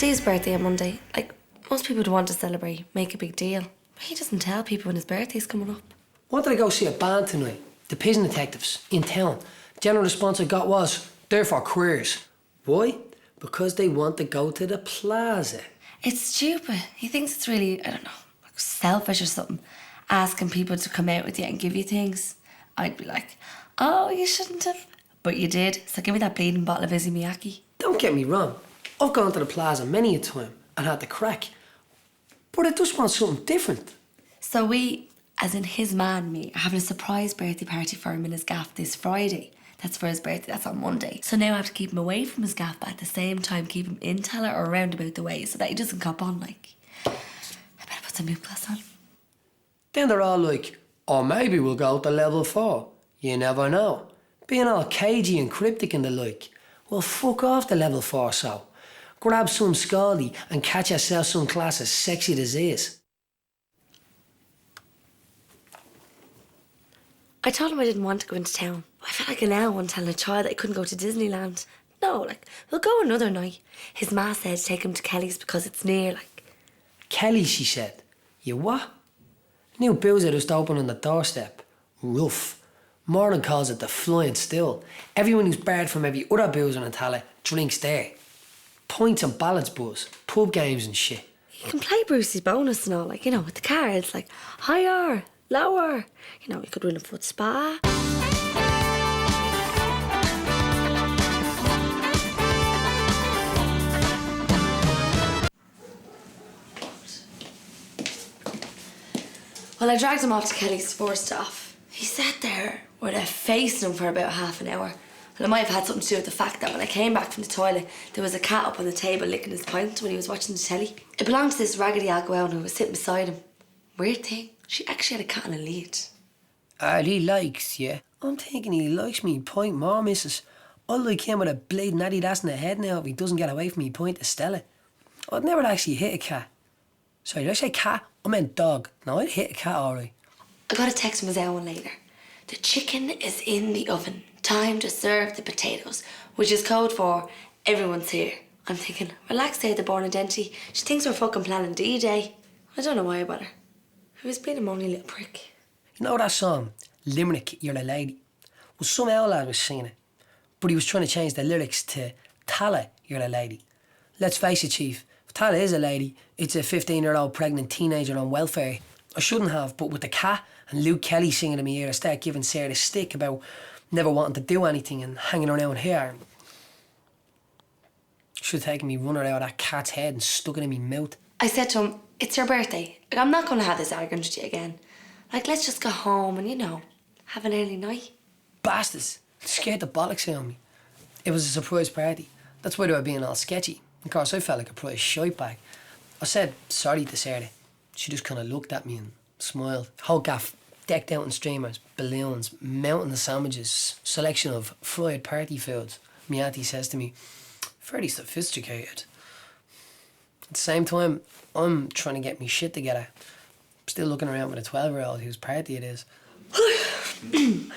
Steve's birthday on Monday. Like, most people would want to celebrate, make a big deal. But he doesn't tell people when his birthday's coming up. Wanted to go see a band tonight. The Pigeon Detectives, in town. General response I got was, they're for queers. Why? Because they want to go to the plaza. It's stupid. He thinks it's really, I don't know, like selfish or something, asking people to come out with you and give you things. I'd be like, oh, you shouldn't have. But you did, so give me that bleeding bottle of Izzy Miyake. Don't get me wrong. I've gone to the plaza many a time and had the crack. But I just want something different. So we, as in his man, me, are having a surprise birthday party for him in his gaff this Friday. That's for his birthday, that's on Monday. So now I have to keep him away from his gaff, but at the same time keep him in Tallaght or around about the way so that he doesn't cop on, like. I better put some lip gloss on. Then they're all like, oh, maybe we'll go to level 4. You never know. Being all cagey and cryptic and the like. Well, fuck off to level 4, so. Grab some scaldy and catch yourself some class as sexy as is. I told him I didn't want to go into town. I felt like an L telling a child that I couldn't go to Disneyland. No, like, we'll go another night. His ma said to take him to Kelly's because it's near, like. Kelly, she said. You what? New boozer just opened on the doorstep. Rough. Morgan calls it the Flying Still. Everyone who's barred from every other boozer in Tallaght drinks there. Points and ballots buzz, pub games and shit. You can play Brucey's bonus and all, like, you know, with the cards, like, higher, lower. You know, you could win a foot spa. Well, I dragged him off to Kelly's first off. He sat there with a face on him for about half an hour. And it might have had something to do with the fact that when I came back from the toilet, there was a cat up on the table licking his pint when he was watching the telly. It belonged to this raggedy Agwell who was sitting beside him. Weird thing, she actually had a cat on a lead. He likes you. I'm thinking he likes me pint more, missus. I'll like him with a bleeding Adidas in the head now if he doesn't get away from me pint to Stella. I'd never actually hit a cat. Sorry, did I say cat? I meant dog. No, I'd hit a cat alright. I got a text from his own later. The chicken is in the oven. Time to serve the potatoes, which is code for everyone's here. I'm thinking, relax there, the born identity. She thinks we're fucking planning D-Day. I don't know why I bother. He was being a moany little prick. You know that song, Limerick, You're a Lady? Well, some old lad was singing it, but he was trying to change the lyrics to Tallaght, You're a Lady. Let's face it, Chief, if Tallaght is a lady, it's a 15-year-old pregnant teenager on welfare. I shouldn't have, but with the cat and Luke Kelly singing in my ear, I start giving Sarah the stick about never wanting to do anything and hanging around here. Should have taken me runner out of that cat's head and stuck it in my mouth. I said to him, it's your birthday. Like, I'm not going to have this argument with you again. Like, let's just go home and, you know, have an early night. Bastards. Scared the bollocks out of me. It was a surprise party. That's why they were being all sketchy. Of course, I felt like a prize shite bag. I said sorry to Sarah. She just kind of looked at me and smiled. Whole gaff decked out in streamers, balloons, mountain of sandwiches, selection of fried party foods. My auntie says to me, fairly sophisticated. At the same time, I'm trying to get me shit together. I'm still looking around with a 12-year-old whose party it is.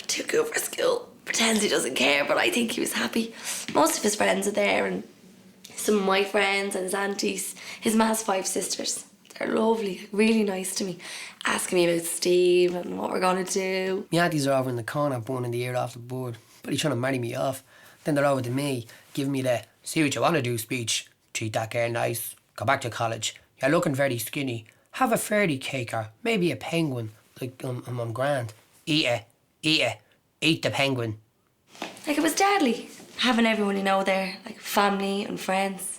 Too good for school. Pretends he doesn't care, but I think he was happy. Most of his friends are there, and some of my friends and his aunties. His ma's 5 sisters. They're lovely, really nice to me. Asking me about Steve and what we're going to do. My aunties are over in the corner burning the ear off the board, but he's trying to marry me off. Then they're over to me, giving me the see what you want to do speech. Treat that girl nice, go back to college. You're looking very skinny. Have a fairy cake or maybe a penguin. Like, I'm grand. Eat it. Eat the penguin. Like, it was deadly, having everyone you know there, like family and friends.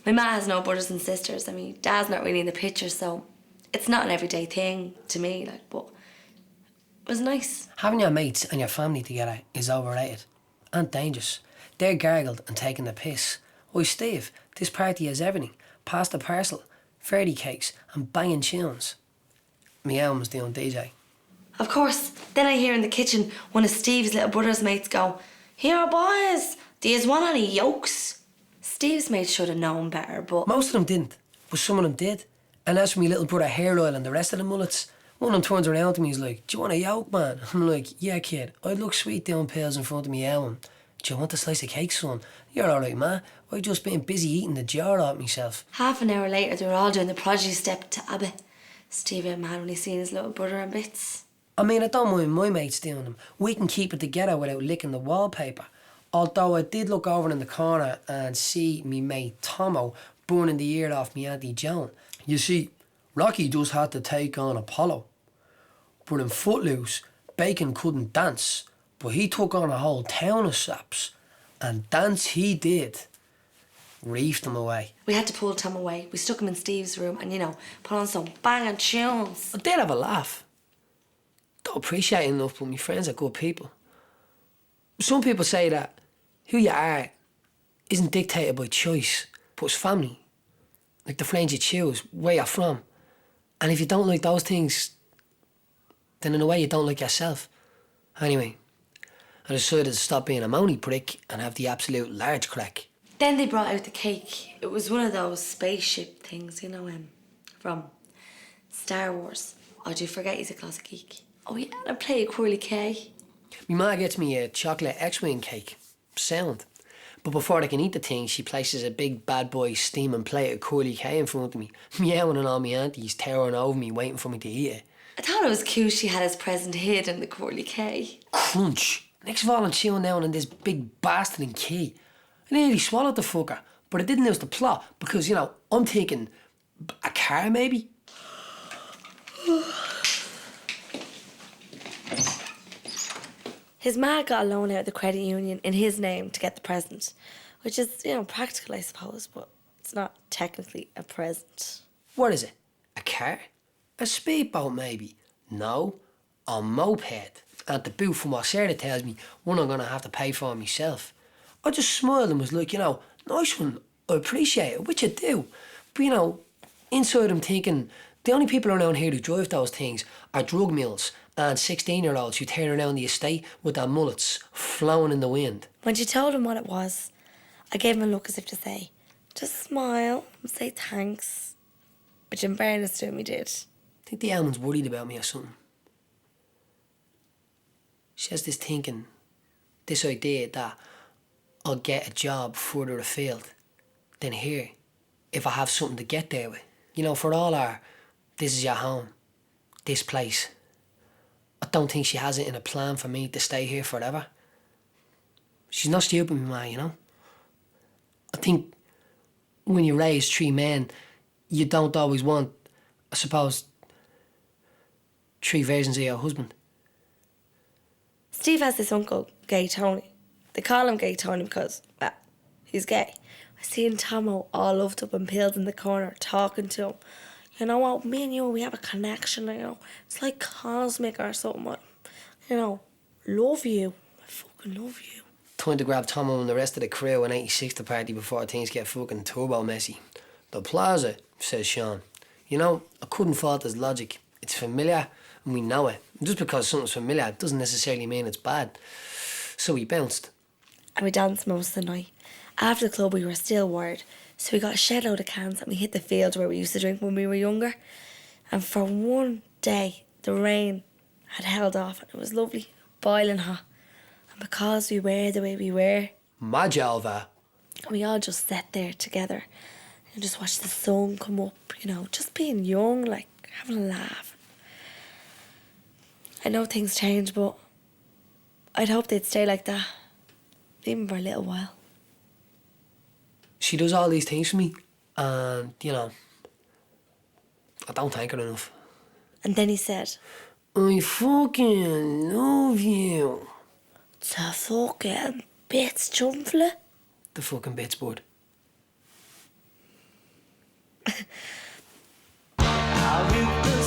My ma has no brothers and sisters. I mean, Dad's not really in the picture, so it's not an everyday thing to me, like, but it was nice. Having your mates and your family together is overrated and dangerous. They're gargled and taking the piss. Oi, Steve, this party has everything. Pass the parcel, fairy cakes and banging tunes. My album was doing DJ. Of course, then I hear in the kitchen one of Steve's little brother's mates go, "Here, boys, do you want any yolks?" Steve's mates should have known better, but... Most of them didn't, but some of them did. And as for me little brother hair oil and the rest of the mullets, one of them turns around to me and he's like, "Do you want a yolk, man?" I'm like, "Yeah, kid, I'd look sweet doing pills in front of me album. Do you want a slice of cake, son? You're all right, man. I've just been busy eating the jar out myself. Half an hour later, they were all doing the produce step to Emmet. Steve out mad when he seen his little brother and bits. I mean, I don't mind my mates doing them. We can keep it together without licking the wallpaper. Although I did look over in the corner and see me mate Tomo burning the ear off me Auntie Joan. You see, Rocky just had to take on Apollo. But in Footloose, Bacon couldn't dance, but he took on a whole town of saps. And dance he did. Reefed him away. We had to pull Tom away. We stuck him in Steve's room and, put on some banging tunes. I did have a laugh. Don't appreciate it enough, but my friends are good people. Some people say that who you are isn't dictated by choice, but it's family. Like the friends you choose, where you're from. And if you don't like those things, then in a way you don't like yourself. Anyway, I decided to stop being a moany prick and have the absolute large crack. Then they brought out the cake. It was one of those spaceship things, from Star Wars. Oh, do you forget he's a closet geek? Oh yeah, and I play a Curly K. My ma gets me a chocolate X-Wing cake. Sound. But before I can eat the thing, she places a big bad boy steaming plate of Curly K in front of me, meowing and all my aunties towering over me waiting for me to eat it. I thought it was cute she had his present hid in the Curly K. Crunch. Next of all, I'm chewing down on this big bastard in key. I nearly swallowed the fucker, but I didn't lose the plot because, I'm thinking a car maybe. His ma got a loan out of the credit union in his name to get the present, which is, practical, I suppose, but it's not technically a present. What is it? A car? A speedboat maybe? No, a moped. And to boot from what Sarah tells me, one I'm going to have to pay for myself. I just smiled and was like, nice one, I appreciate it, which I do. But, inside I'm thinking, the only people around here who drive those things are drug mules and 16-year-olds who tear around the estate with their mullets flowing in the wind. When she told him what it was, I gave him a look as if to say, just smile and say thanks. Which in fairness to him he did. I think the Almond's worried about me or something. She has this thinking, this idea that I'll get a job further afield than here if I have something to get there with. For all our, this is your home, this place. I don't think she has it in a plan for me to stay here forever. She's not stupid, my ma, I think when you raise 3 men, you don't always want, I suppose, 3 versions of your husband. Steve has this uncle, Gay Tony. They call him Gay Tony because, he's gay. I seen Tomo all loved up and pills in the corner talking to him. You know what, me and you, we have a connection, It's like cosmic or something. Love you. I fucking love you. Time to grab Tomo and the rest of the crew and 86 the party before things get fucking turbo messy. The plaza, says Sean. I couldn't fault his logic. It's familiar and we know it. And just because something's familiar doesn't necessarily mean it's bad. So we bounced. And we danced most of the night. After the club we were still wired, so we got a shed load of cans and we hit the field where we used to drink when we were younger. And for one day, the rain had held off and it was lovely, boiling hot. And because we were the way we were, Majalva. we all just sat there together and just watched the sun come up, just being young, like having a laugh. I know things change, but I'd hope they'd stay like that, even for a little while. She does all these things for me, and, I don't thank her enough. And then he said, I fucking love you. The fucking bits, chumfla. The fucking bits, bud. I read the